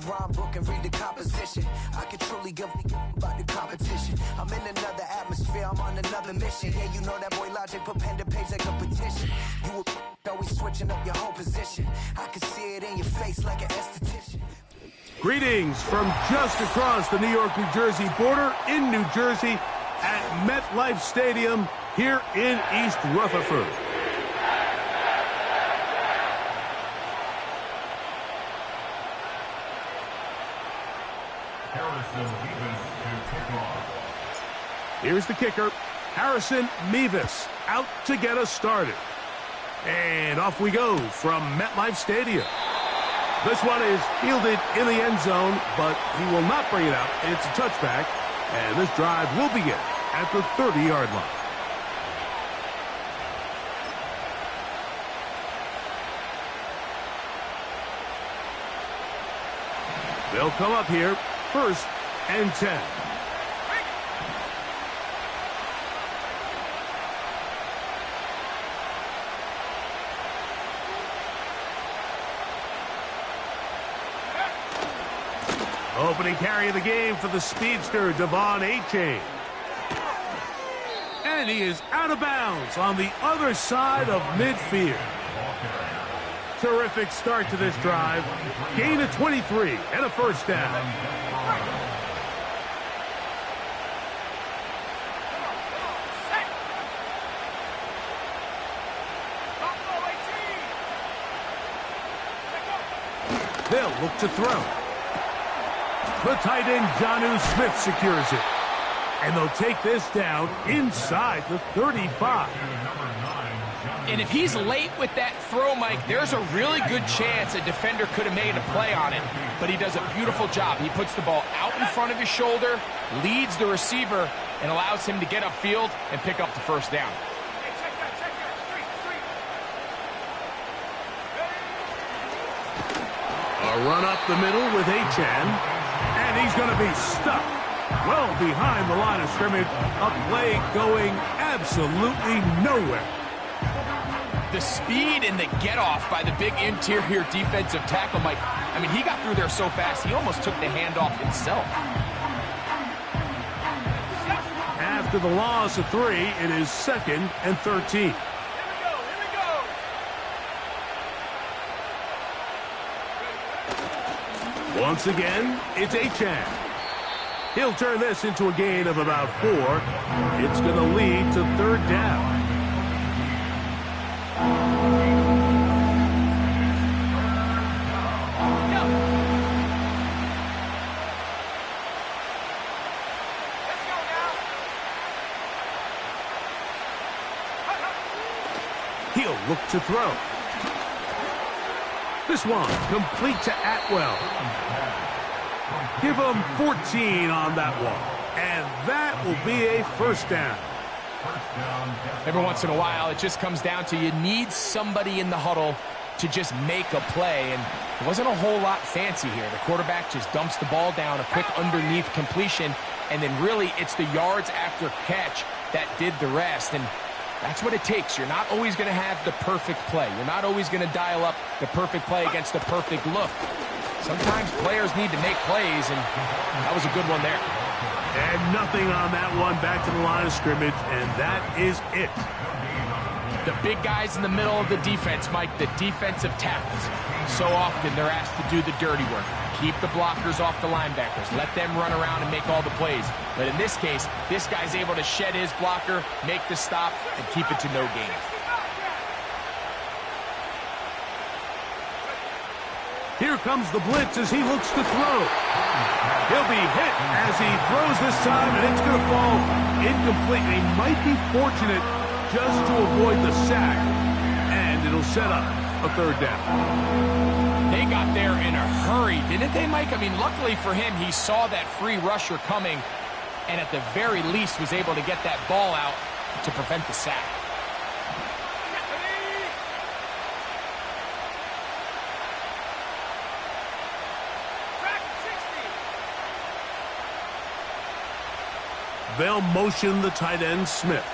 rhyme book and read the composition. I can truly give about the competition. I'm in another atmosphere, I'm on another mission. Yeah, you know that boy Logic put pen to page like a petition. You were always switching up your whole position. I can see it in your face like an esthetician. Greetings from just across the New York-New Jersey border in New Jersey at MetLife Stadium here in East Rutherford. Here's the kicker, Harrison Mevis, out to get us started. And off we go from MetLife Stadium. This one is fielded in the end zone, but he will not bring it out. It's a touchback, and this drive will begin at the 30-yard line. They'll come up here, 1st and 10. Opening carry of the game for the speedster, Devon A-Chain. And he is out of bounds on the other side of midfield. Terrific start to this drive. Gain of 23 and a 1st down. They'll look to throw. The tight end, Jonnu Smith, secures it. And they'll take this down inside the 35. And if he's late with that throw, Mike, there's a really good chance a defender could have made a play on it. But he does a beautiful job. He puts the ball out in front of his shoulder, leads the receiver, and allows him to get upfield and pick up the 1st down. A run up the middle with A-Chan. And he's going to be stuck well behind the line of scrimmage. A play going absolutely nowhere. The speed and the get-off by the big interior defensive tackle, Mike. I mean, he got through there so fast, he almost took the handoff himself. After the loss of 3, it is 2nd and 13. Once again, it's A-Chan. He'll turn this into a gain of about 4. It's going to lead to 3rd down. He'll look to throw. This one complete to Atwell. Give him 14 on that one. And that will be a 1st down. Every once in a while, it just comes down to you need somebody in the huddle to just make a play. And it wasn't a whole lot fancy here. The quarterback just dumps the ball down, a quick underneath completion, and then really it's the yards after catch that did the rest. And that's what it takes. You're not always going to have the perfect play. You're not always going to dial up the perfect play against the perfect look. Sometimes players need to make plays, and that was a good one there. And nothing on that one, back to the line of scrimmage, and that is it. The big guys in the middle of the defense, Mike, the defensive tackles. So often they're asked to do the dirty work. Keep the blockers off the linebackers. Let them run around and make all the plays. But in this case, this guy's able to shed his blocker, make the stop, and keep it to no gain. Here comes the blitz as he looks to throw. He'll be hit as he throws this time, and it's going to fall incomplete. He might be fortunate just to avoid the sack, and it'll set up a 3rd down. They got there in a hurry, didn't they, Mike? I mean, luckily for him, he saw that free rusher coming, and at the very least was able to get that ball out to prevent the sack. They'll motion the tight end, Smith.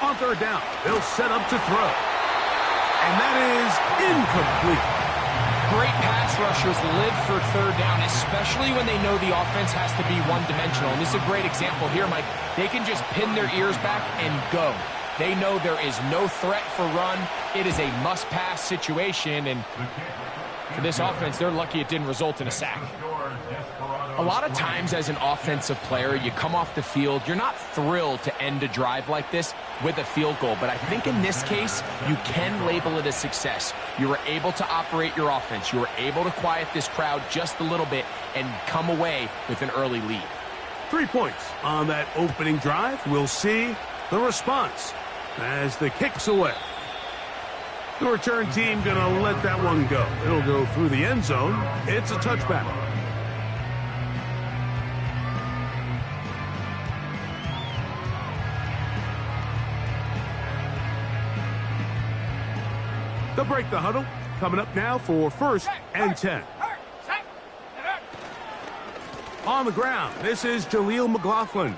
On 3rd down, they'll set up to throw. And that is incomplete. great pass rushers live for third down, especially when they know the offense has to be one-dimensional. And this is a great example here, Mike. They can just pin their ears back and go. They know there is no threat for run. It is a must-pass situation, and for this offense, they're lucky it didn't result in a sack. A lot of times as an offensive player, you come off the field, you're not thrilled to end a drive like this with a field goal, but I think in this case, you can label it a success. You were able to operate your offense. You were able to quiet this crowd just a little bit and come away with an early lead. 3 points on that opening drive. We'll see the response as the kick's away. The return team going to let that one go. It'll go through the end zone. It's a touchback. They'll break the huddle. Coming up now for 1st and 10. On the ground, this is Jaleel McLaughlin.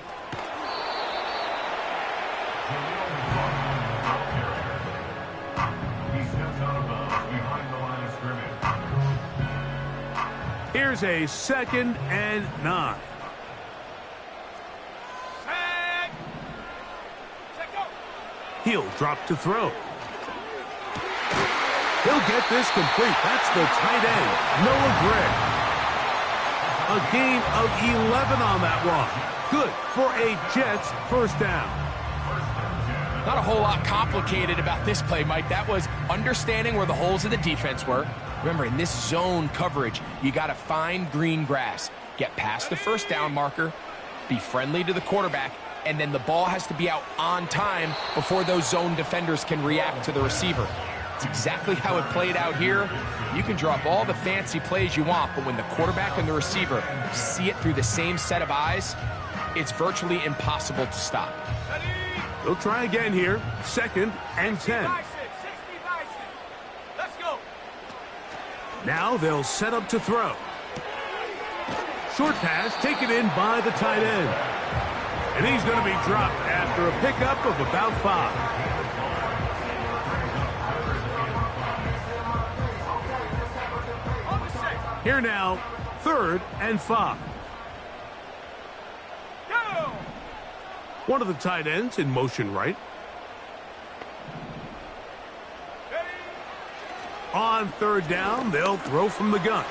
Here's a 2nd and 9. He'll drop to throw. He'll get this complete. That's the tight end, Noah Gray. A gain of 11 on that one. Good for a Jets first down. Not a whole lot complicated about this play, Mike. That was understanding where the holes of the defense were. Remember, in this zone coverage, you got to find green grass. Get past the first down marker, be friendly to the quarterback, and then the ball has to be out on time before those zone defenders can react to the receiver. It's exactly how it played out here. You can drop all the fancy plays you want, but when the quarterback and the receiver see it through the same set of eyes, it's virtually impossible to stop. They'll try again here. 2nd and 10. Let's go. Now they'll set up to throw. Short pass taken in by the tight end. And he's going to be dropped after a pickup of about 5. Here now, 3rd and 5. Go. One of the tight ends in motion right. On 3rd down, they'll throw from the gun.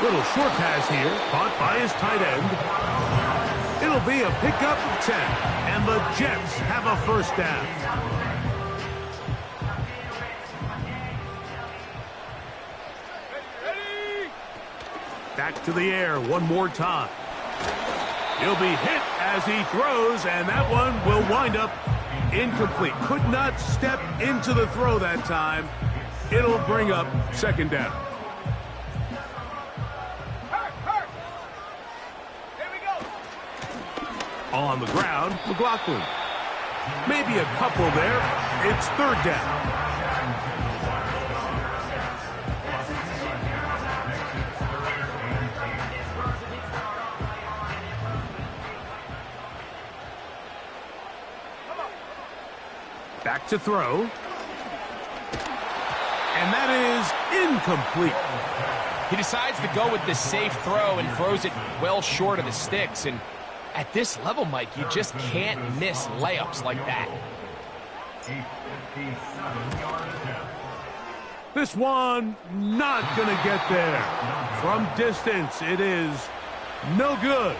Little short pass here, caught by his tight end. It'll be a pickup of 10, and the Jets have a first down. Back to the air one more time. He'll be hit as he throws, and that one will wind up incomplete. Could not step into the throw that time. It'll bring up 2nd down. Here we go. On the ground, McLaughlin. Maybe a couple there. It's 3rd down. Back to throw. And that is incomplete. He decides to go with the safe throw and throws it well short of the sticks. And at this level, Mike, you just can't miss layups like that. This one not going to get there. From distance, it is no good.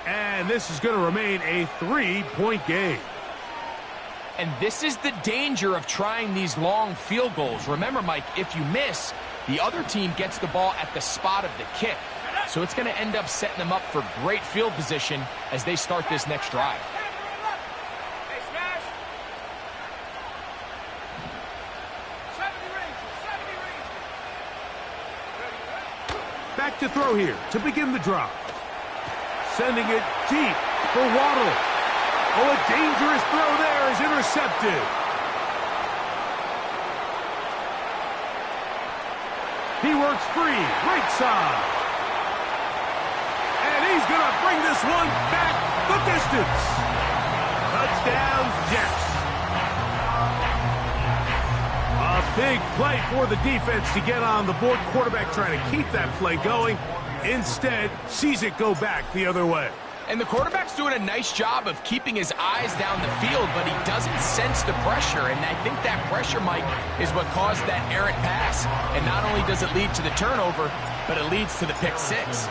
And this is going to remain a 3-point game. And this is the danger of trying these long field goals. Remember, Mike, if you miss, the other team gets the ball at the spot of the kick. So it's going to end up setting them up for great field position as they start this next drive. Back to throw here to begin the drive. Sending it deep for Waddle. Oh, a dangerous throw there is intercepted. He works free, right side. And he's going to bring this one back the distance. Touchdown, Jets. A Big play for the defense to get on the board. Quarterback trying to keep that play going. Instead, sees it go back the other way. And the quarterback's doing a nice job of keeping his eyes down the field, but he doesn't sense the pressure. And I think that pressure, Mike, is what caused that errant pass. And not only does it lead to the turnover, but it leads to the pick six.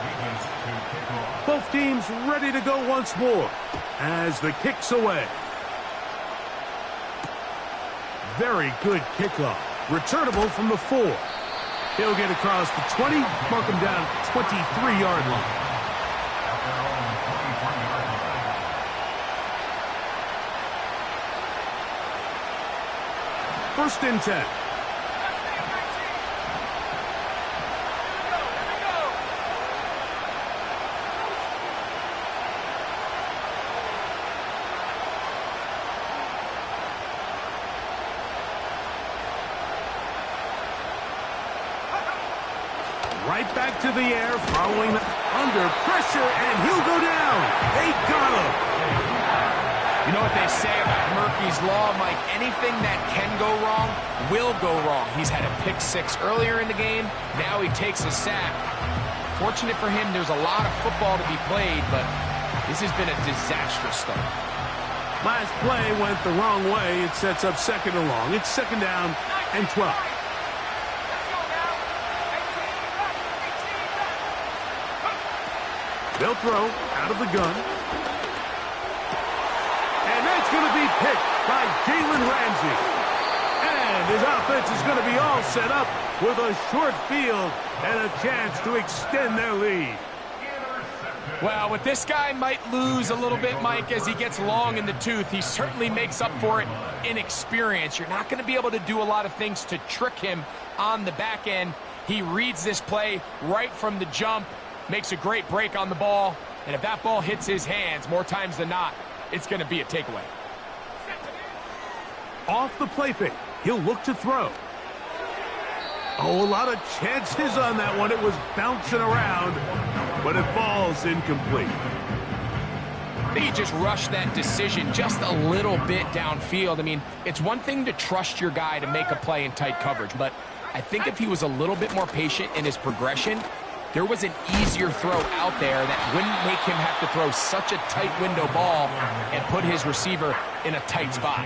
Both teams ready to go once more as the kick's away. Very good kickoff. Returnable from the 4. He'll get across the 20, mark him down at the 23-yard line. First and 10. Right back to the air, following under pressure, and he'll go down. They got him. You know what they say about Murphy's Law, Mike? Anything that can go wrong will go wrong. He's had a pick six earlier in the game. Now he takes a sack. Fortunate for him, there's a lot of football to be played, but this has been a disastrous start. Last play went the wrong way. It sets up second and long. It's second down and 12. They'll throw out of the gun. And that's going to be picked by Jalen Ramsey. And his offense is going to be all set up with a short field and a chance to extend their lead. Well, with this guy might lose a little bit, Mike, as he gets long in the tooth. He certainly makes up for it in experience. You're not going to be able to do a lot of things to trick him on the back end. He reads this play right from the jump. Makes a great break on the ball, and if that ball hits his hands more times than not, it's going to be a takeaway. Off the play fake, he'll look to throw. Oh, a lot of chances on that one. It was bouncing around, but it falls incomplete. I think he just rushed that decision just a little bit downfield. I mean, it's one thing to trust your guy to make a play in tight coverage, but I think if he was a little bit more patient in his progression, there was an easier throw out there that wouldn't make him have to throw such a tight window ball and put his receiver in a tight spot.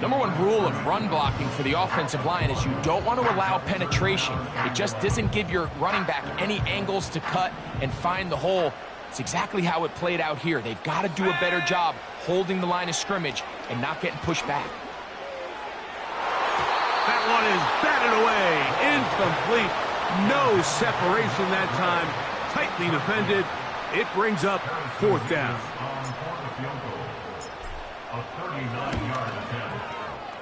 Number one rule of run blocking for the offensive line is you don't want to allow penetration. It just doesn't give your running back any angles to cut and find the hole. It's exactly how it played out here. They've got to do a better job holding the line of scrimmage and not getting pushed back. That one is batted away. Incomplete. No separation that time. Tightly defended. It brings up fourth down.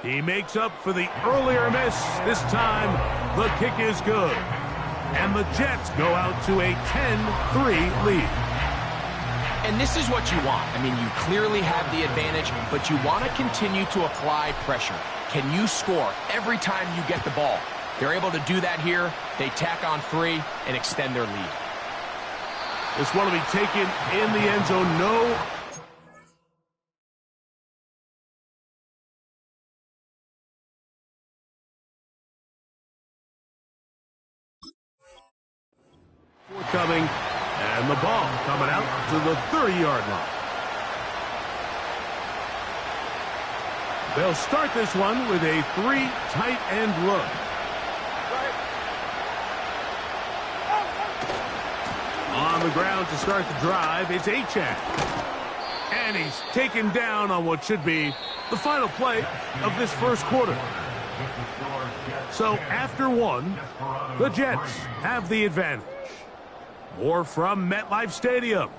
He makes up for the earlier miss. This time, the kick is good. And the Jets go out to a 10-3 lead. And this is what you want. I mean, you clearly have the advantage, but you want to continue to apply pressure. Can you score every time you get the ball? They're able to do that here. They tack on 3 and extend their lead. This one will be taken in the end zone. No. Coming, and the ball coming out to the 30-yard line. They'll start this one with a 3 tight end look. On the ground to start the drive, it's Achane. And he's taken down on what should be the final play of this first quarter. So after 1, the Jets have the advantage. More from MetLife Stadium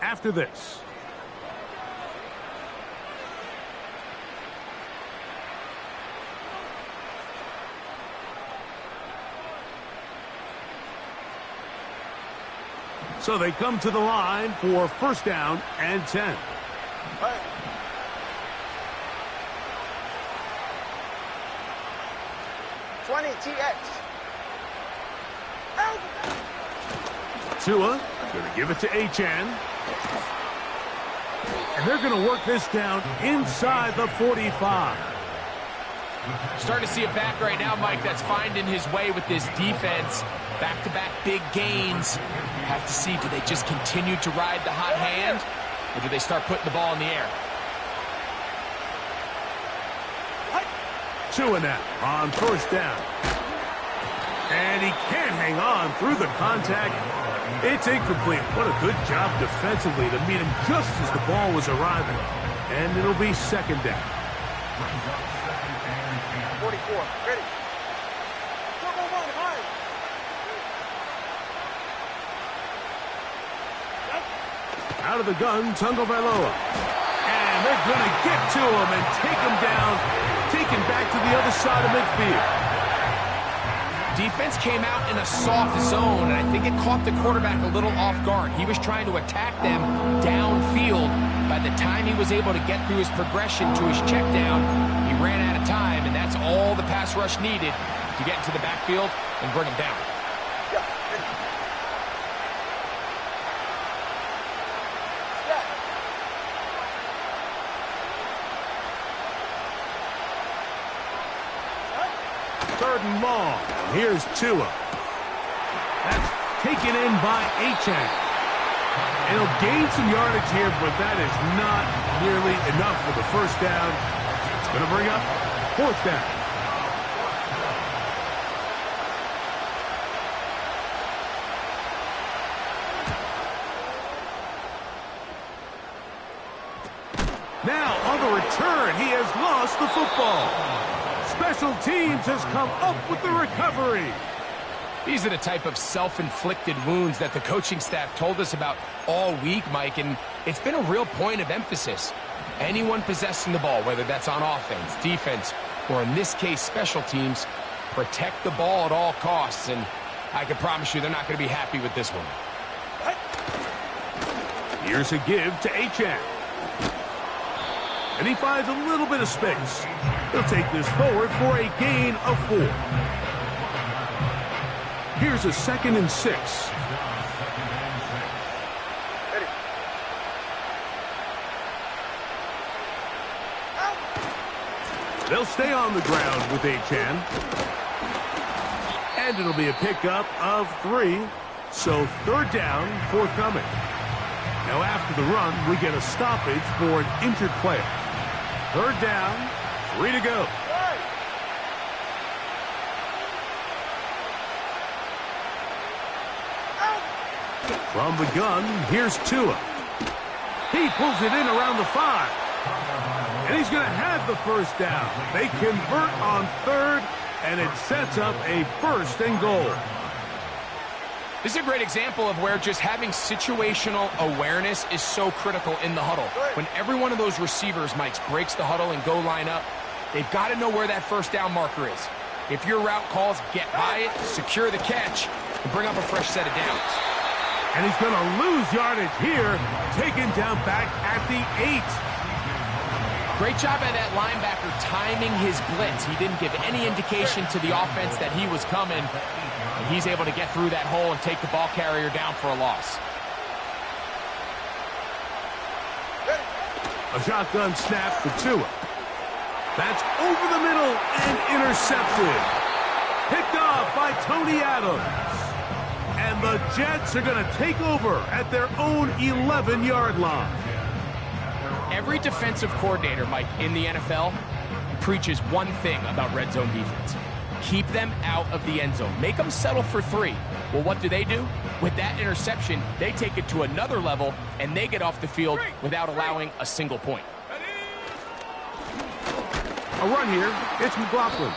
after this. So they come to the line for first down and 10. 20 TX. Tua going to give it to Achane. And they're going to work this down inside the 45. Starting to see a back right now, Mike, that's finding his way with this defense. Back-to-back big gains. Have to see, do they just continue to ride the hot hand, or do they start putting the ball in the air? Chewing that on first down. And he can't hang on through the contact. It's incomplete. What a good job defensively to meet him just as the ball was arriving. And it'll be second down. 44, ready. Out of the gun, Tagovailoa. And they're going to get to him and take him down, taken back to the other side of midfield. Defense came out in a soft zone, and I think it caught the quarterback a little off guard. He was trying to attack them downfield. By the time he was able to get through his progression to his check down, he ran out of time, and that's all the pass rush needed to get into the backfield and bring him down. Third and long. Here's Tua. That's taken in by Achane. And he'll gain some yardage here, but that is not nearly enough for the first down. It's going to bring up fourth down. Now, on the return, he has lost the football. Special teams has come up with the recovery. These are the type of self-inflicted wounds that the coaching staff told us about all week, Mike, and it's been a real point of emphasis. Anyone possessing the ball, whether that's on offense, defense, or in this case, special teams, protect the ball at all costs, and I can promise you they're not going to be happy with this one. Here's a give to Achane. And he finds a little bit of space. He'll take this forward for a gain of 4. Here's a 2nd and 6. They'll stay on the ground with Achane. And it'll be a pickup of 3. So third down, forthcoming. Now after the run, we get a stoppage for an injured player. Third down, 3 to go. From the gun, here's Tua. He pulls it in around the 5. And he's going to have the first down. They convert on third, and it sets up a 1st and goal. This is a great example of where just having situational awareness is so critical in the huddle. When every one of those receivers, Mike, breaks the huddle and go line up, they've got to know where that first down marker is. If your route calls, get by it, secure the catch, and bring up a fresh set of downs. And he's going to lose yardage here, taken down back at the 8. Great job by that linebacker timing his blitz. He didn't give any indication to the offense that he was coming. And he's able to get through that hole and take the ball carrier down for a loss. A shotgun snap for Tua. That's over the middle and intercepted. Picked off by Tony Adams. And the Jets are going to take over at their own 11-yard line. Every defensive coordinator, Mike, in the NFL preaches one thing about red zone defense. Keep them out of the end zone. Make them settle for 3. Well, what do? With that interception, they take it to another level, and they get off the field without allowing a single point. A run here. It's McLaughlin.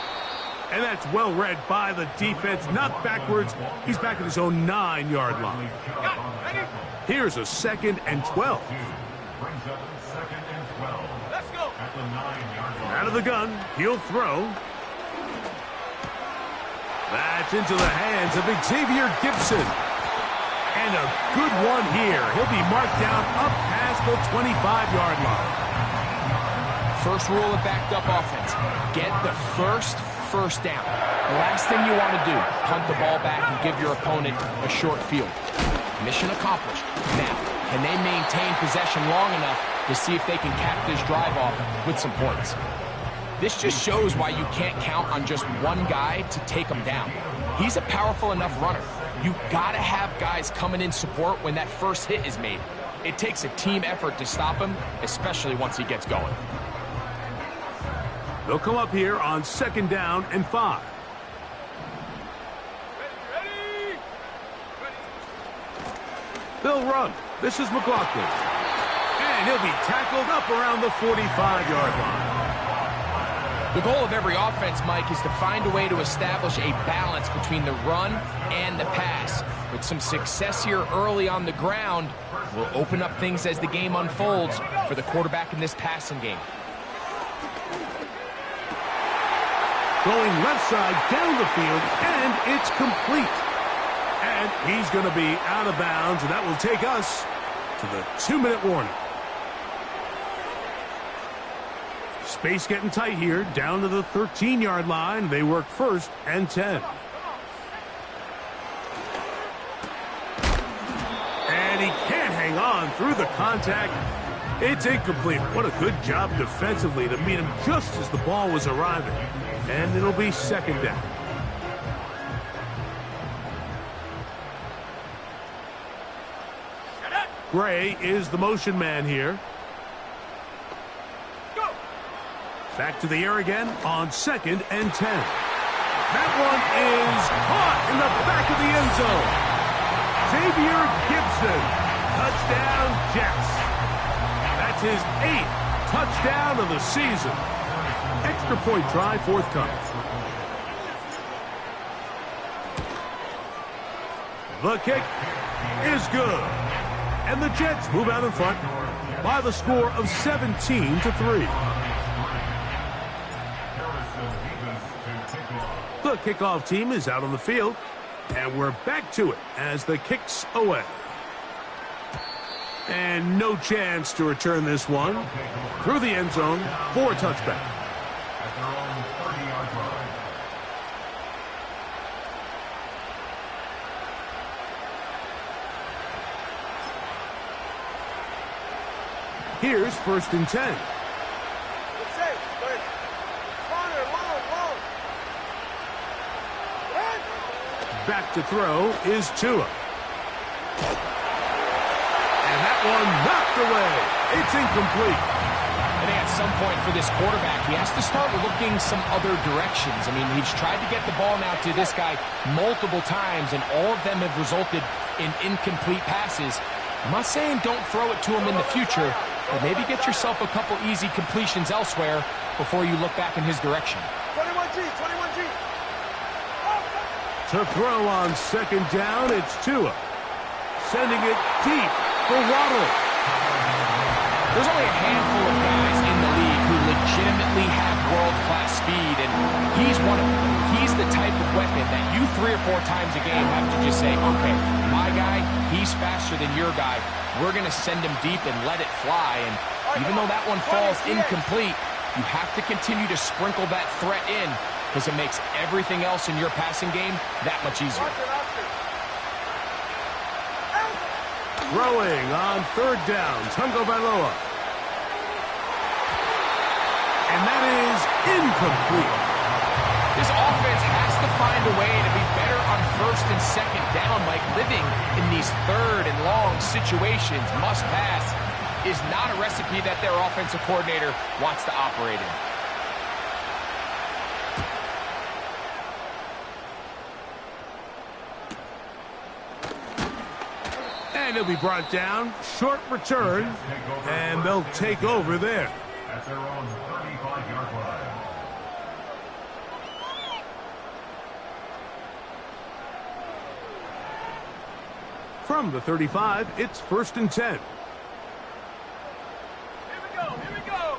And that's well read by the defense. Not backwards. He's back at his own 9-yard line. Here's a 2nd and 12. Let's go. Out of the gun, he'll throw. That's into the hands of Xavier Gibson. And a good one here. He'll be marked down up past the 25-yard line. First rule of backed up offense. Get the first down. The last thing you want to do, punt the ball back and give your opponent a short field. Mission accomplished. Now, can they maintain possession long enough to see if they can cap this drive off with some points? This just shows why you can't count on just one guy to take him down. He's a powerful enough runner. You gotta have guys coming in support when that first hit is made. It takes a team effort to stop him, especially once he gets going. They'll come up here on 2nd down and 5. Ready. They'll run. This is McLaughlin. And he'll be tackled up around the 45-yard line. The goal of every offense, Mike, is to find a way to establish a balance between the run and the pass. With some success here early on the ground, will open up things as the game unfolds for the quarterback in this passing game. Going left side down the field, and it's complete. And he's going to be out of bounds, and that will take us to the 2-minute warning. Space getting tight here, down to the 13-yard line. They work 1st and 10. And he can't hang on through the contact. It's incomplete. What a good job defensively to meet him just as the ball was arriving. And it'll be 2nd down. Gray is the motion man here. Back to the air again on 2nd and 10. That one is caught in the back of the end zone. Xavier Gibson. Touchdown, Jets. That's his 8th touchdown of the season. Extra point try forthcoming. The kick is good. And the Jets move out in front by the score of 17-3. The kickoff team is out on the field, and we're back to it as the kick's away. And no chance to return this one through the end zone for a touchback. Here's 1st and 10. Back to throw is Tua. And that one knocked away. It's incomplete. I think at some point for this quarterback, he has to start looking some other directions. I mean, he's tried to get the ball now to this guy multiple times, and all of them have resulted in incomplete passes. I'm not saying don't throw it to him in the future, but maybe get yourself a couple easy completions elsewhere before you look back in his direction. 21G. To throw on 2nd down, it's Tua. Sending it deep for Waddle. There's only a handful of guys in the league who legitimately have world-class speed, and he's one of them. He's the type of weapon that you 3 or 4 times a game have to just say, okay, my guy, he's faster than your guy. We're going to send him deep and let it fly, and even though that one falls incomplete, you have to continue to sprinkle that threat in, because it makes everything else in your passing game that much easier. Throwing on 3rd down, Tungo Bailoa. And that is incomplete. This offense has to find a way to be better on 1st and 2nd down, Mike. Living in these 3rd and long situations, must pass, is not a recipe that their offensive coordinator wants to operate in. And he'll be brought down. Short return. And they'll take over there. At their own 35-yard line. From the 35, it's 1st and 10. Here we go.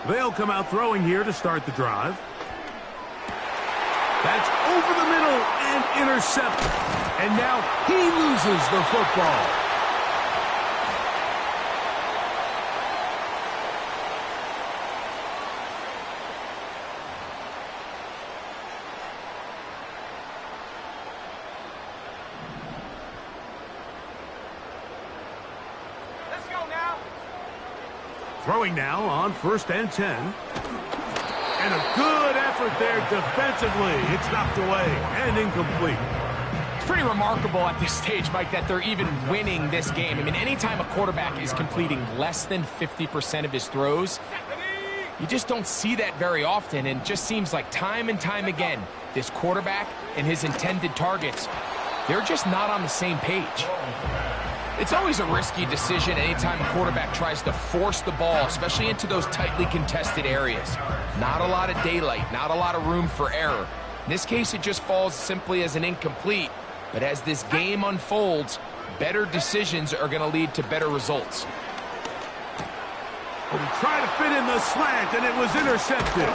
They'll come out throwing here to start the drive. That's over the middle and intercepted. And now he loses the football. Let's Throwing now on 1st and 10. And a good effort there defensively. It's knocked away and incomplete. It's pretty remarkable at this stage, Mike, that they're even winning this game. I mean, anytime a quarterback is completing less than 50% of his throws, you just don't see that very often, and it just seems like time and time again, this quarterback and his intended targets, they're just not on the same page. It's always a risky decision anytime a quarterback tries to force the ball, especially into those tightly contested areas. Not a lot of daylight, not a lot of room for error. In this case, it just falls simply as an incomplete, but as this game unfolds, better decisions are going to lead to better results. He tried to fit in the slant, and it was intercepted.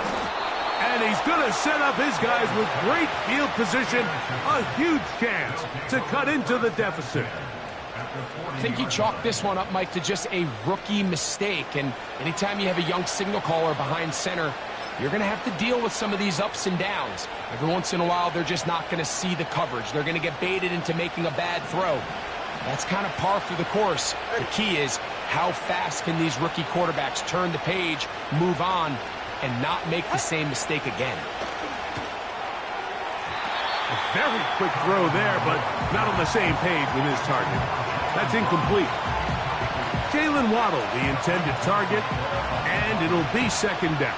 And he's going to set up his guys with great field position, a huge chance to cut into the deficit. I think you chalk this one up, Mike, to just a rookie mistake. And anytime you have a young signal caller behind center, you're going to have to deal with some of these ups and downs. Every once in a while, they're just not going to see the coverage. They're going to get baited into making a bad throw. That's kind of par for the course. The key is how fast can these rookie quarterbacks turn the page, move on, and not make the same mistake again. A very quick throw there, but not on the same page with his target. That's incomplete. Jalen Waddle, the intended target, and it'll be 2nd down.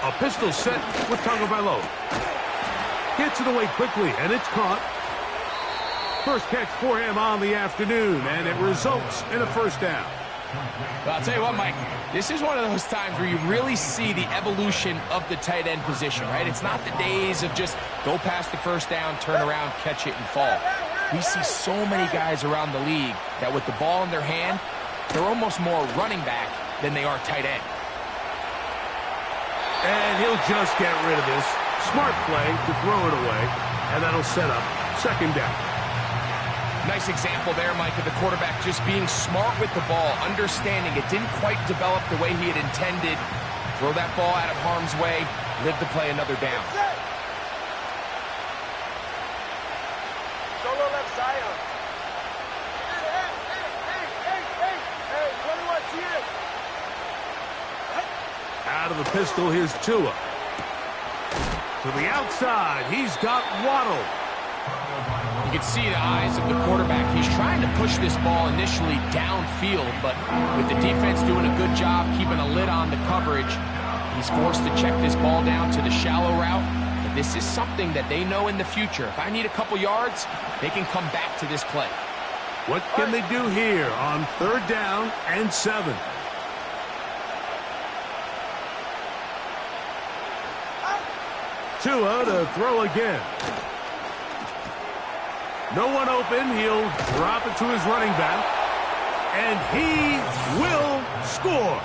A pistol set with Tagovailoa. Gets it away quickly, and it's caught. First catch for him on the afternoon, and it results in a 1st down. Well, I'll tell you what, Mike, this is one of those times where you really see the evolution of the tight end position, right? It's not the days of just go past the 1st down, turn around, catch it, and fall. We see so many guys around the league that with the ball in their hand, they're almost more running back than they are tight end. And he'll just get rid of this. Smart play to throw it away, and that'll set up 2nd down. Nice example there, Mike, of the quarterback just being smart with the ball, understanding it didn't quite develop the way he had intended. Throw that ball out of harm's way, live to play another down. Solo left side. Hey, 21 here. Out of the pistol, here's Tua. To the outside, he's got Waddle. You can see the eyes of the quarterback. He's trying to push this ball initially downfield, but with the defense doing a good job keeping a lid on the coverage, he's forced to check this ball down to the shallow route. But this is something that they know in the future. If I need a couple yards, they can come back to this play. What can they do here on 3rd down and 7? Tua to throw again. No one open. He'll drop it to his running back. And he will score.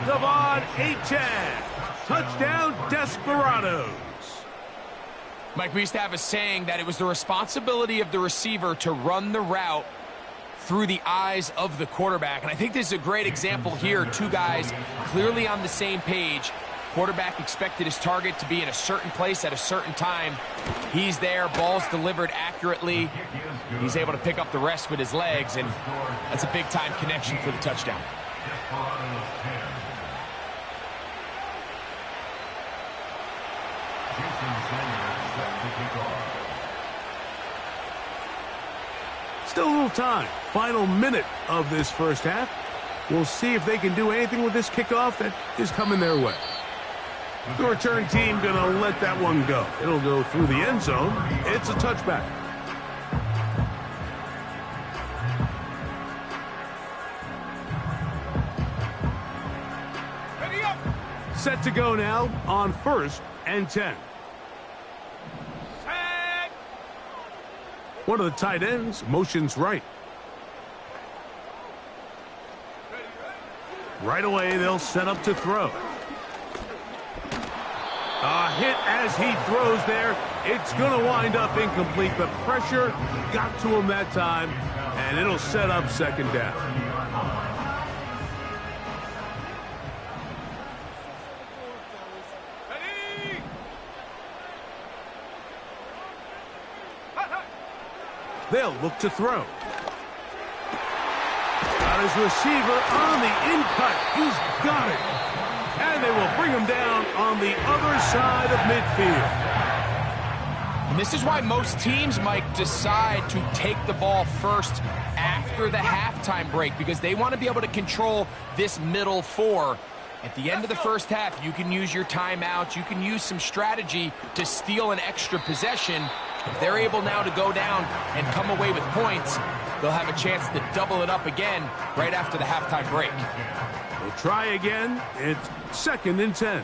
Devon Achane. Touchdown, Desparados. Mike, we used to have a saying that it was the responsibility of the receiver to run the route through the eyes of the quarterback. And I think this is a great example here. Two guys clearly on the same page. Quarterback expected his target to be in a certain place at a certain time. He's there, ball's delivered accurately. He's able to pick up the rest with his legs, and that's a big-time connection for the touchdown. Still a little time. Final minute of this 1st half. We'll see if they can do anything with this kickoff that is coming their way. The return team going to let that one go. It'll go through the end zone. It's a touchback. Set to go now on 1st and 10. One of the tight ends motions right. Right away, they'll set up to throw. A hit as he throws there. It's going to wind up incomplete. The pressure got to him that time, and it'll set up 2nd down. They'll look to throw. Got his receiver on the in-cut. He's got it. And they will bring him down on the other side of midfield. And this is why most teams, Mike, decide to take the ball first after the halftime break, because they want to be able to control this middle four. At the end of the first half, you can use your timeouts. You can use some strategy to steal an extra possession. If they're able now to go down and come away with points, they'll have a chance to double it up again right after the halftime break. We'll try again. It's 2nd and 10.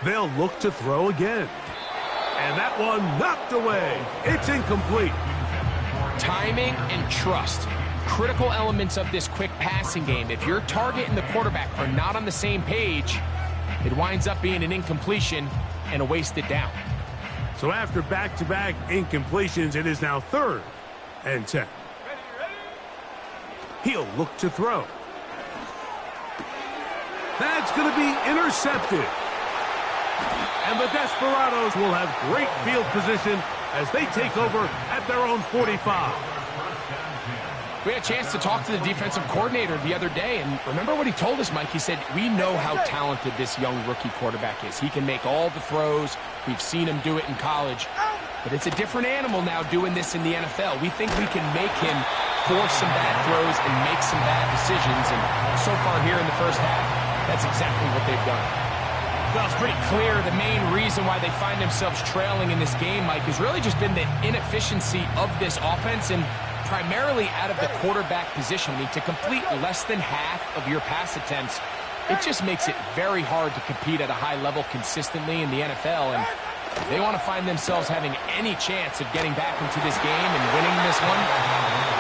They'll look to throw again. And that one knocked away. It's incomplete. Timing and trust. Critical elements of this quick passing game. If your target and the quarterback are not on the same page, it winds up being an incompletion and a wasted down. So after back-to-back incompletions, it is now 3rd and 10. He'll look to throw. That's going to be intercepted. And the Desparados will have great field position as they take over at their own 45. We had a chance to talk to the defensive coordinator the other day, and remember what he told us, Mike? He said, we know how talented this young rookie quarterback is. He can make all the throws. We've seen him do it in college. But it's a different animal now doing this in the NFL. We think we can make him force some bad throws and make some bad decisions. And so far here in the first half, that's exactly what they've done. Well, it's pretty clear the main reason why they find themselves trailing in this game, Mike, has really just been the inefficiency of this offense and primarily out of the quarterback position. I mean, to complete less than half of your pass attempts, it just makes it very hard to compete at a high level consistently in the NFL. And if they want to find themselves having any chance of getting back into this game and winning this one,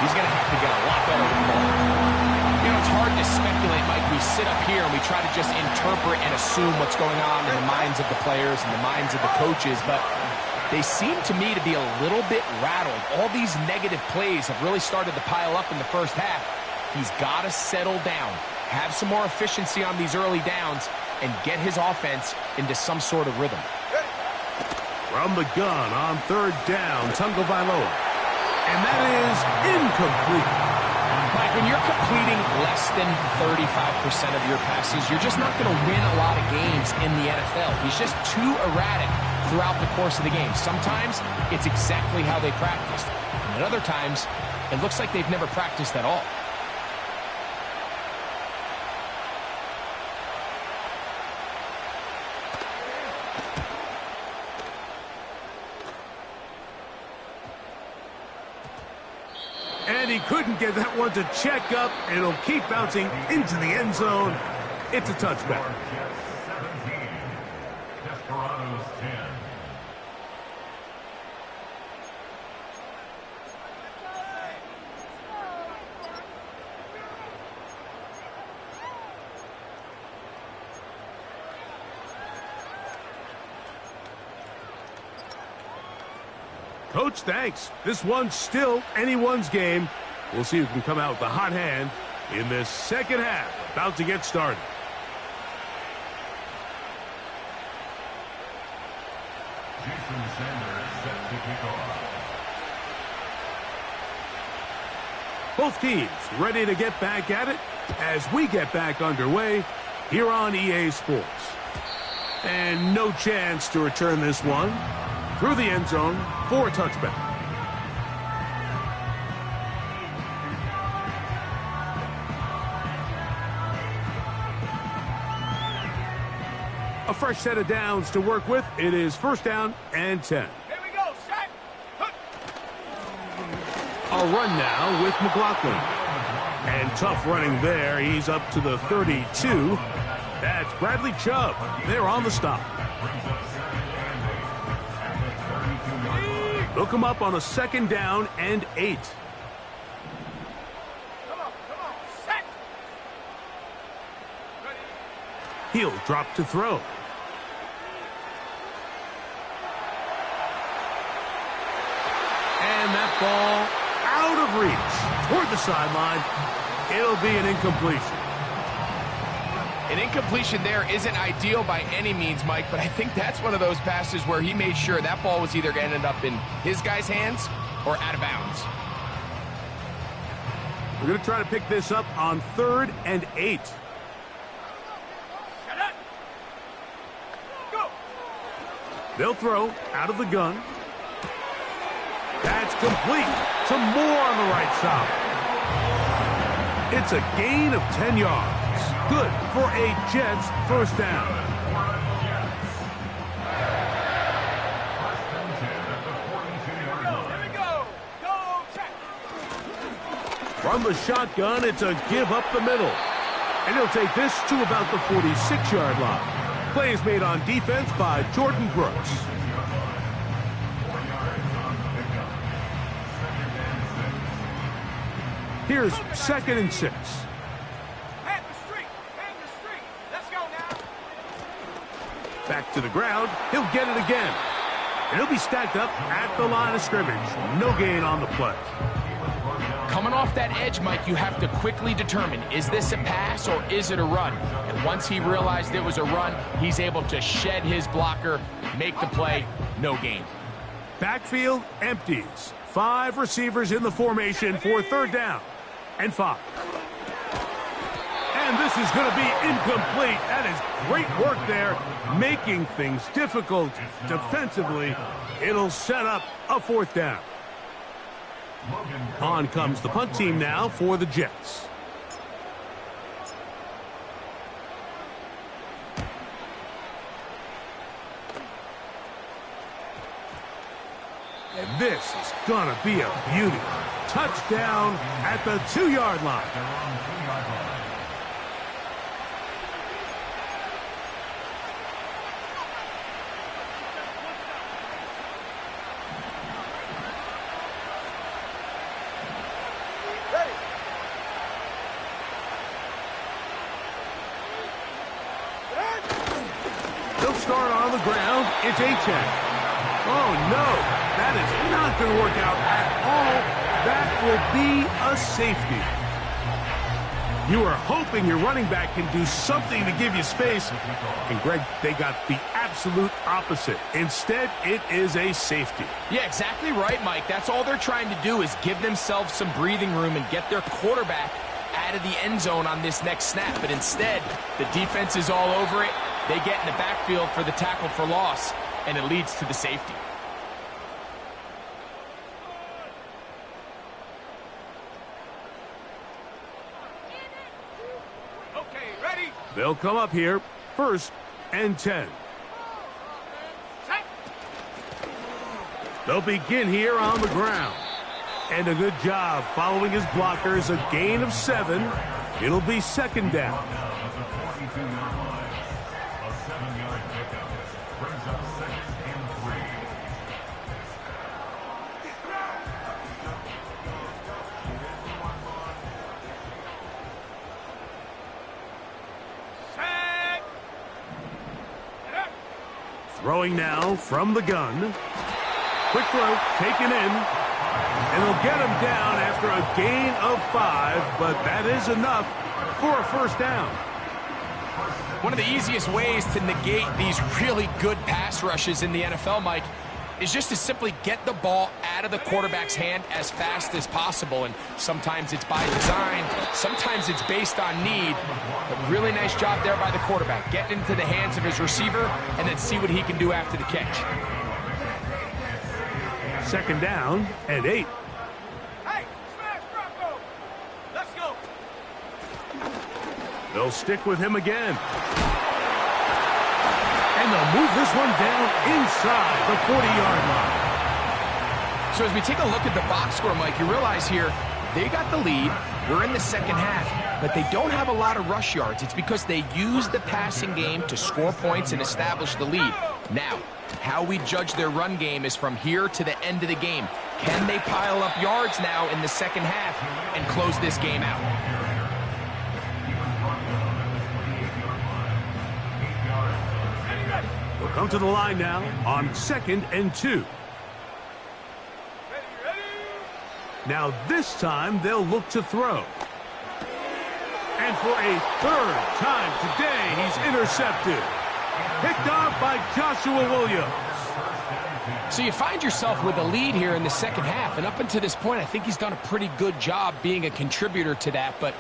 he's going to have to get a lot better with the ball. You know, it's hard to speculate, Mike. We sit up here and we try to just interpret and assume what's going on in the minds of the players and the minds of the coaches, but they seem to me to be a little bit rattled. All these negative plays have really started to pile up in the first half. He's got to settle down, have some more efficiency on these early downs, and get his offense into some sort of rhythm. From the gun on 3rd down, Tagovailoa. And that is incomplete. Mike, when you're completing less than 35% of your passes, you're just not going to win a lot of games in the NFL. He's just too erratic throughout the course of the game. Sometimes it's exactly how they practiced. And at other times, it looks like they've never practiced at all. And he couldn't get that one to check up. It'll keep bouncing into the end zone. It's a touchback. Desparados 10. Coach, thanks. This one's still anyone's game. We'll see who can come out with the hot hand in this second half. About to get started. Jason Sanders set to kick off. Both teams ready to get back at it as we get back underway here on EA Sports. And no chance to return this one through the end zone for a touchback. A fresh set of downs to work with. It is 1st down and 10. Here we go, set. A run now with McLaughlin. And tough running there. He's up to the 32. That's Bradley Chubb. They're on the stop. Look him up on a 2nd down and 8. Come on, set. He'll drop to throw. And that ball out of reach toward the sideline. It'll be an incompletion. An incompletion there isn't ideal by any means, Mike, but I think that's one of those passes where he made sure that ball was either going to end up in his guy's hands or out of bounds. We're going to try to pick this up on 3rd and 8. They'll throw out of the gun. That's complete. Some more on the right side. It's a gain of 10 yards. Good for a Jets first down. Here we go. Go check. From the shotgun, it's a give up the middle. And he'll take this to about the 46-yard line. Play is made on defense by Jordan Brooks. Here's 2nd and 6. Hand the street. Hand the street. Let's go now. Back to the ground. He'll get it again. And he'll be stacked up at the line of scrimmage. No gain on the play. Coming off that edge, Mike, you have to quickly determine, is this a pass or is it a run? And once he realized it was a run, he's able to shed his blocker, make the play, no gain. Backfield empties. 5 receivers in the formation for 3rd down and 5. And this is going to be incomplete. That is great work there, making things difficult defensively. It'll set up a 4th down. On comes the punt team now for the Jets. And this is going to be a beauty. Touchdown at the 2-yard line. They'll start on the ground. It's A-check. Oh, no. That is not going to work out at all. That will be a safety. You are hoping your running back can do something to give you space. And, Greg, they got the absolute opposite. Instead, it is a safety. Yeah, exactly right, Mike. That's all they're trying to do is give themselves some breathing room and get their quarterback out of the end zone on this next snap. But instead, the defense is all over it. They get in the backfield for the tackle for loss, and it leads to the safety. Okay, ready? They'll come up here, 1st and 10. Set. They'll begin here on the ground. And a good job following his blockers, a gain of 7. It'll be 2nd down. Set. Throwing now from the gun. Quick throw, taken in. And they'll get him down after a gain of 5, but that is enough for a 1st down. One of the easiest ways to negate these really good pass rushes in the NFL, Mike, is just to simply get the ball out of the quarterback's hand as fast as possible. And sometimes it's by design, sometimes it's based on need. But really nice job there by the quarterback, getting into the hands of his receiver and then see what he can do after the catch. 2nd down and 8. Hey, smash Bronco. Let's go. They'll stick with him again. And they'll move this one down inside the 40-yard line. So as we take a look at the box score, Mike, you realize here they got the lead. We're in the 2nd half, but they don't have a lot of rush yards. It's because they use the passing game to score points and establish the lead. Now, how we judge their run game is from here to the end of the game. Can they pile up yards now in the 2nd half and close this game out? We'll come to the line now on 2nd and 2. Now this time they'll look to throw. And for a third time today, he's intercepted. Picked off by Joshua Williams. So you find yourself with a lead here in the second half, and up until this point, I think he's done a pretty good job being a contributor to that, but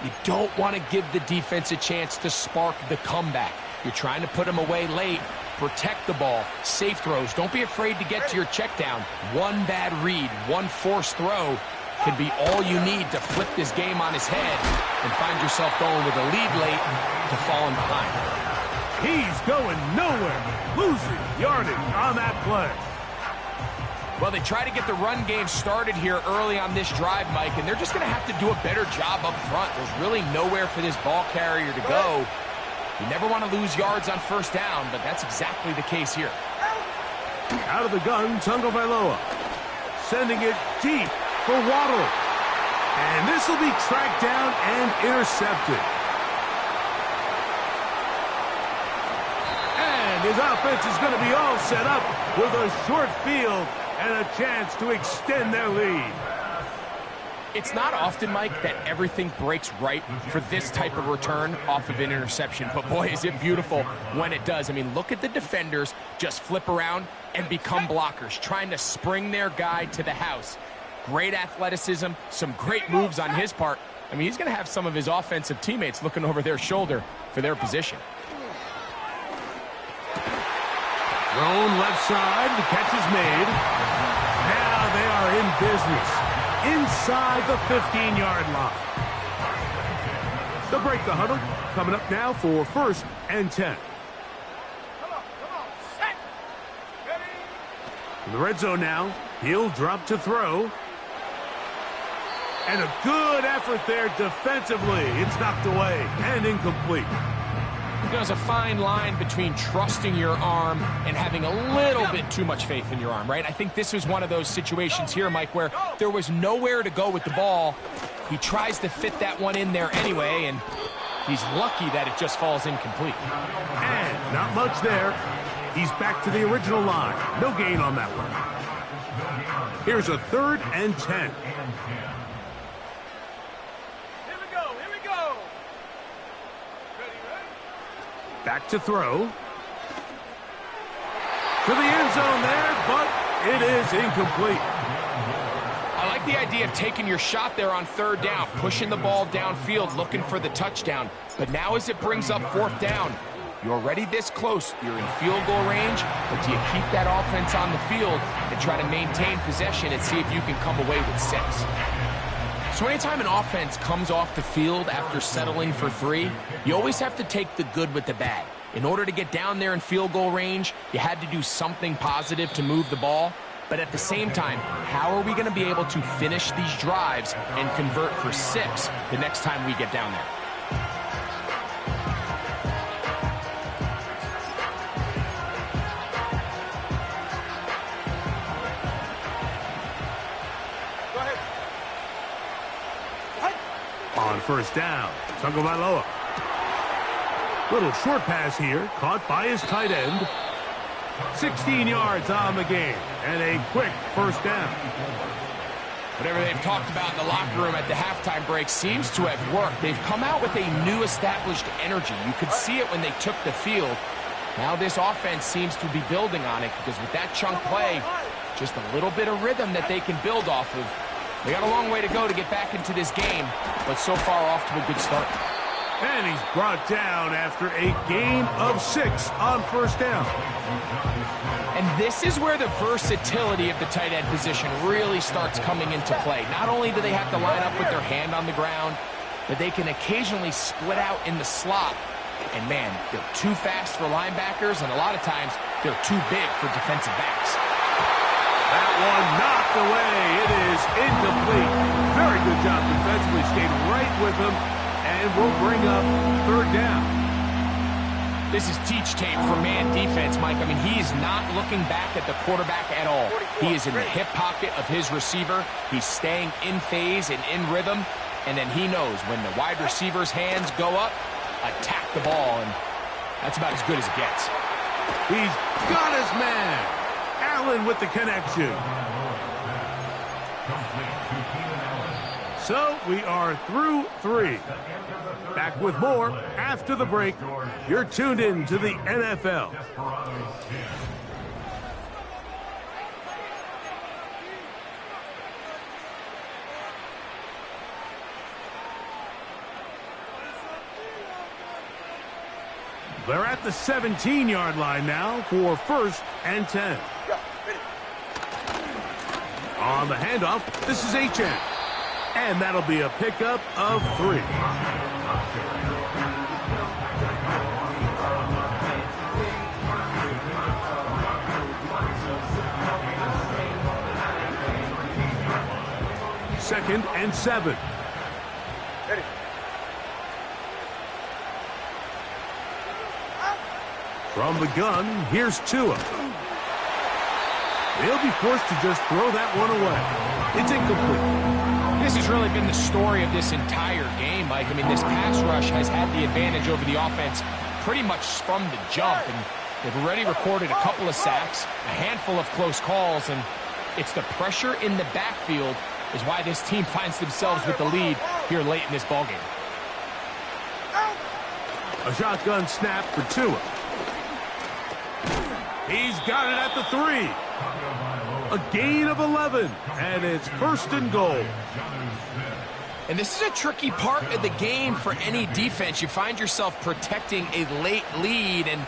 you don't want to give the defense a chance to spark the comeback. You're trying to put him away late, protect the ball, safe throws. Don't be afraid to get to your check down. One bad read, one forced throw can be all you need to flip this game on his head and find yourself going with a lead late to falling behind. He's going nowhere, losing yardage on that play. Well, they try to get the run game started here early on this drive, Mike, and they're just going to have to do a better job up front. There's really nowhere for this ball carrier to go. You never want to lose yards on first down, but that's exactly the case here. Out of the gun, Tagovailoa. Sending it deep for Waddle. And this will be tracked down and intercepted. And his offense is going to be all set up with a short field and a chance to extend their lead. It's not often, Mike, that everything breaks right for this type of return off of an interception. But, boy, is it beautiful when it does. I mean, look at the defenders just flip around and become blockers, trying to spring their guy to the house. Great athleticism, some great moves on his part. I mean, he's going to have some of his offensive teammates looking over their shoulder for their position. Thrown left side, the catch is made. Now they are in business inside the 15-yard line. They'll break the huddle. Coming up now for 1st and 10. Come on, set. Ready. In the red zone now, he'll drop to throw. And a good effort there defensively. It's knocked away and incomplete. There's a fine line between trusting your arm and having a little bit too much faith in your arm, right? I think this was one of those situations here, Mike, where there was nowhere to go with the ball. He tries to fit that one in there anyway, and he's lucky that it just falls incomplete. And not much there. He's back to the original line. No gain on that one. Here's a 3rd and 10. Here we go. Ready. Back to throw. To the end zone there, but it is incomplete. I like the idea of taking your shot there on 3rd down, pushing the ball downfield, looking for the touchdown. But now as it brings up 4th down, you're already this close. You're in field goal range, but do you keep that offense on the field and try to maintain possession and see if you can come away with 6? So anytime an offense comes off the field after settling for 3, you always have to take the good with the bad. In order to get down there in field goal range, you had to do something positive to move the ball. But at the same time, how are we going to be able to finish these drives and convert for 6 the next time we get down there? Go ahead. On 1st down, Tagovailoa. Little short pass here, caught by his tight end. 16 yards on the game, and a quick 1st down. Whatever they've talked about in the locker room at the halftime break seems to have worked. They've come out with a new established energy. You could see it when they took the field. Now this offense seems to be building on it because with that chunk play, just a little bit of rhythm that they can build off of. They got a long way to go to get back into this game, but so far off to a good start. And he's brought down after a gain of 6 on 1st down. And this is where the versatility of the tight end position really starts coming into play. Not only do they have to line up with their hand on the ground, but they can occasionally split out in the slot. And man, they're too fast for linebackers, and a lot of times they're too big for defensive backs. That one knocked away. It is incomplete. Very good job defensively. Stayed right with him. And we'll bring up 3rd down. This is teach tape for man defense, Mike. I mean, he is not looking back at the quarterback at all. He is in the hip pocket of his receiver. He's staying in phase and in rhythm. And then he knows when the wide receiver's hands go up, attack the ball. And that's about as good as it gets. He's got his man. Allen with the connection. So we are through 3. Back with more after the break. You're tuned in to the NFL. Desparados 10. They're at the 17-yard line now for 1st and 10. On the handoff, this is HN. And that'll be a pickup of 3. Second and 7. From the gun, here's Tua. They'll be forced to just throw that one away. It's incomplete. This has really been the story of this entire game, Mike. I mean, this pass rush has had the advantage over the offense pretty much from the jump. And they've already recorded a couple of sacks, a handful of close calls, and it's the pressure in the backfield is why this team finds themselves with the lead here late in this ballgame. A shotgun snap for Tua. He's got it at the 3. A gain of 11, and it's 1st and goal. And this is a tricky part of the game for any defense. You find yourself protecting a late lead, and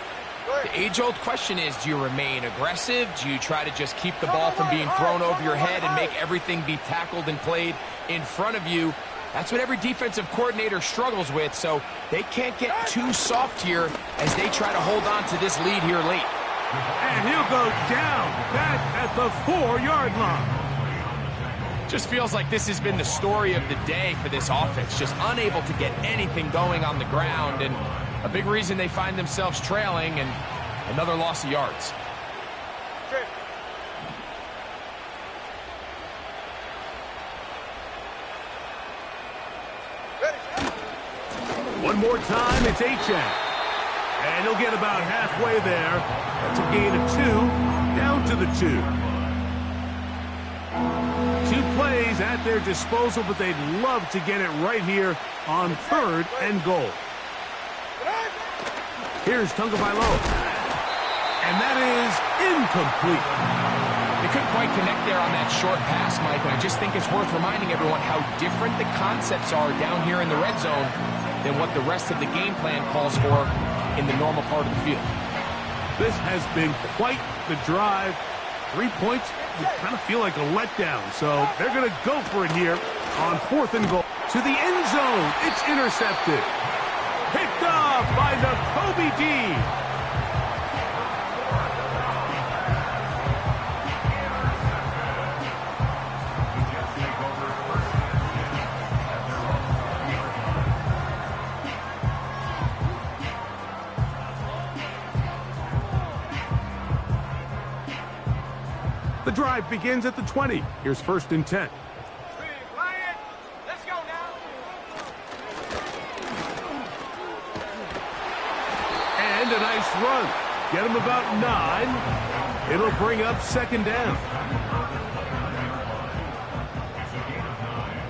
the age-old question is, do you remain aggressive? Do you try to just keep the ball from being thrown over your head and make everything be tackled and played in front of you? That's what every defensive coordinator struggles with, so they can't get too soft here as they try to hold on to this lead here late. And he'll go down back at the 4-yard line. Just feels like this has been the story of the day for this offense, just unable to get anything going on the ground, and a big reason they find themselves trailing and another loss of yards. One more time, it's HN. And he'll get about halfway there. That's a gain of 2, down to the 2. 2 plays at their disposal, but they'd love to get it right here on 3rd and goal. Here's Tagovailoa. And that is incomplete. They couldn't quite connect there on that short pass, Mike, and I just think it's worth reminding everyone how different the concepts are down here in the red zone than what the rest of the game plan calls for in the normal part of the field. This has been quite the drive. 3 points would kind of feel like a letdown, so they're going to go for it here on 4th and goal. To the end zone, it's intercepted. Picked off by Nakobe Dean. The drive begins at the 20. Here's 1st and 10. Let's go now. And a nice run. Get him about 9. It'll bring up 2nd down. It's a gain of 9.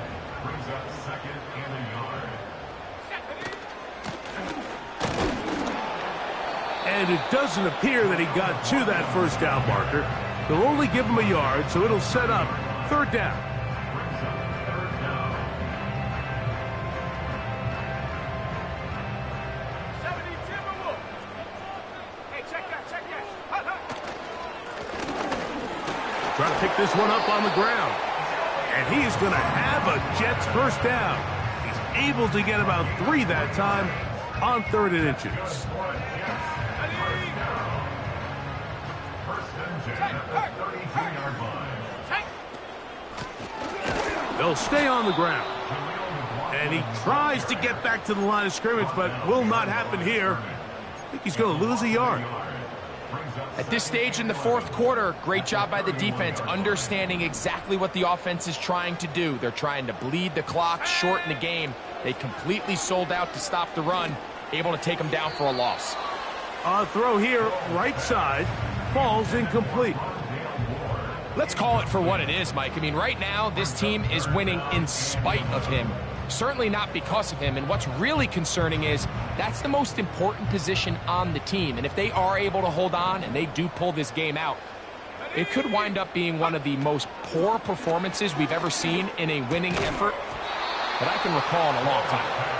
Brings up 2nd and a yard. And it doesn't appear that he got to that 1st down marker. They'll only give him a yard, so it'll set up 3rd down. Brings up 3rd down. 70 Timberwolves. Hey, check that. Trying to pick this one up on the ground. And he is going to have a Jets 1st down. He's able to get about 3 that time on 3rd and inches. They'll stay on the ground. And he tries to get back to the line of scrimmage, but will not happen here. I think he's going to lose a yard. At this stage in the 4th quarter, great job by the defense, understanding exactly what the offense is trying to do. They're trying to bleed the clock, shorten the game. They completely sold out to stop the run, able to take them down for a loss. A throw here, right side, falls incomplete. Let's call it for what it is, Mike. I mean, right now, this team is winning in spite of him. Certainly not because of him. And what's really concerning is that's the most important position on the team. And if they are able to hold on and they do pull this game out, it could wind up being one of the most poor performances we've ever seen in a winning effort that I can recall in a long time.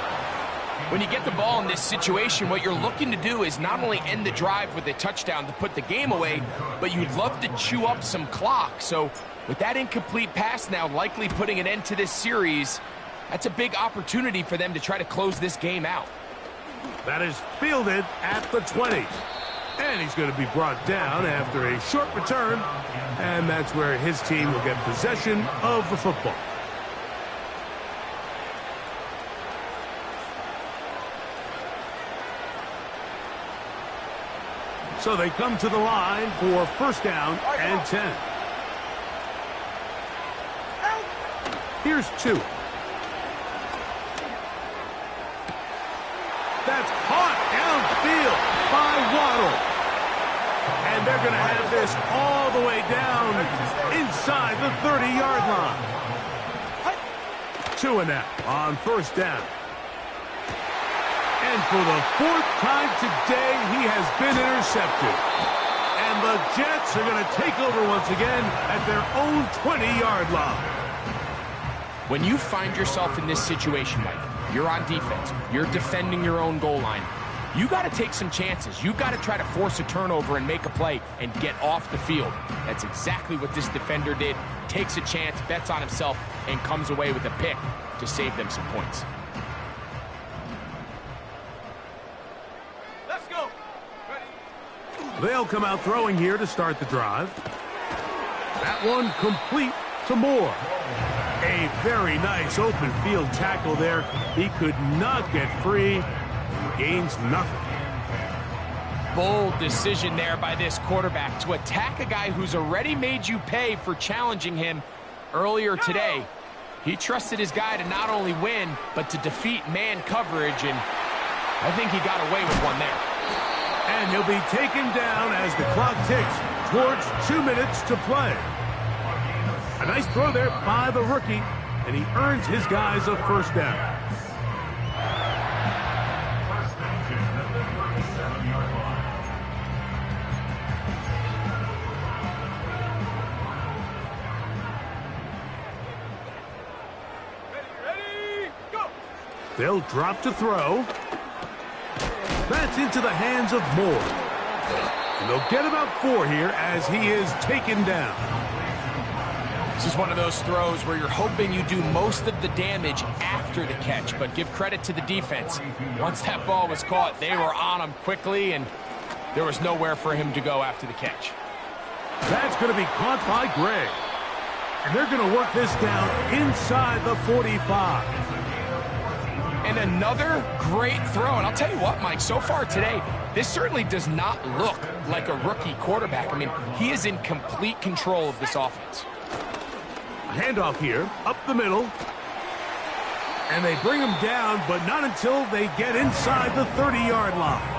When you get the ball in this situation, what you're looking to do is not only end the drive with a touchdown to put the game away, but you'd love to chew up some clock. So with that incomplete pass now likely putting an end to this series, that's a big opportunity for them to try to close this game out. That is fielded at the 20. And he's going to be brought down after a short return. And that's where his team will get possession of the football. So they come to the line for first down and 10. Here's 2. That's caught downfield by Waddle. And they're going to have this all the way down inside the 30-yard line. 2 and out on first down. And for the 4th time today, he has been intercepted. And the Jets are going to take over once again at their own 20-yard line. When you find yourself in this situation, Mike, you're on defense, you're defending your own goal line, you got to take some chances. You got to try to force a turnover and make a play and get off the field. That's exactly what this defender did. Takes a chance, bets on himself, and comes away with a pick to save them some points. They'll come out throwing here to start the drive. That one complete to Moore. A very nice open field tackle there. He could not get free and gains nothing. Bold decision there by this quarterback to attack a guy who's already made you pay for challenging him earlier today. He trusted his guy to not only win, but to defeat man coverage, and I think he got away with one there. And he'll be taken down as the clock ticks towards 2 minutes to play. A nice throw there by the rookie, and he earns his guys a first down. Ready, go! They'll drop to throw. That's into the hands of Moore. And they'll get about 4 here as he is taken down. This is one of those throws where you're hoping you do most of the damage after the catch, but give credit to the defense. Once that ball was caught, they were on him quickly, and there was nowhere for him to go after the catch. That's going to be caught by Gray. And they're going to work this down inside the 45. And another great throw. And I'll tell you what, Mike, so far today, this certainly does not look like a rookie quarterback. I mean, he is in complete control of this offense. A handoff here, up the middle. And they bring him down, but not until they get inside the 30-yard line.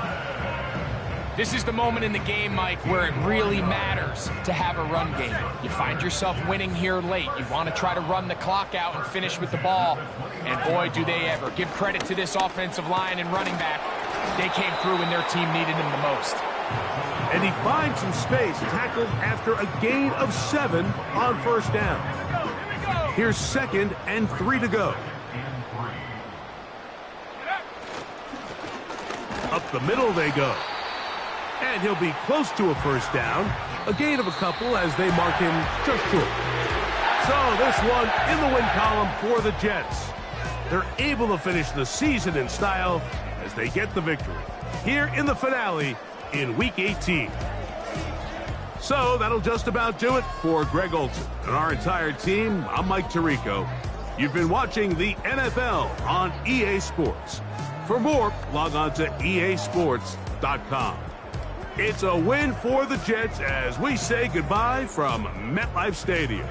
This is the moment in the game, Mike, where it really matters to have a run game. You find yourself winning here late. You want to try to run the clock out and finish with the ball. And boy, do they ever. Give credit to this offensive line and running back. They came through when their team needed him the most. And he finds some space, tackled after a gain of 7 on first down. Here's 2nd and 3 to go. Up the middle they go. And he'll be close to a first down. A gain of a couple as they mark him just short. So this one in the win column for the Jets. They're able to finish the season in style as they get the victory here in the finale in Week 18. So that'll just about do it for Greg Olson and our entire team. I'm Mike Tirico. You've been watching the NFL on EA Sports. For more, log on to easports.com. It's a win for the Jets as we say goodbye from MetLife Stadium.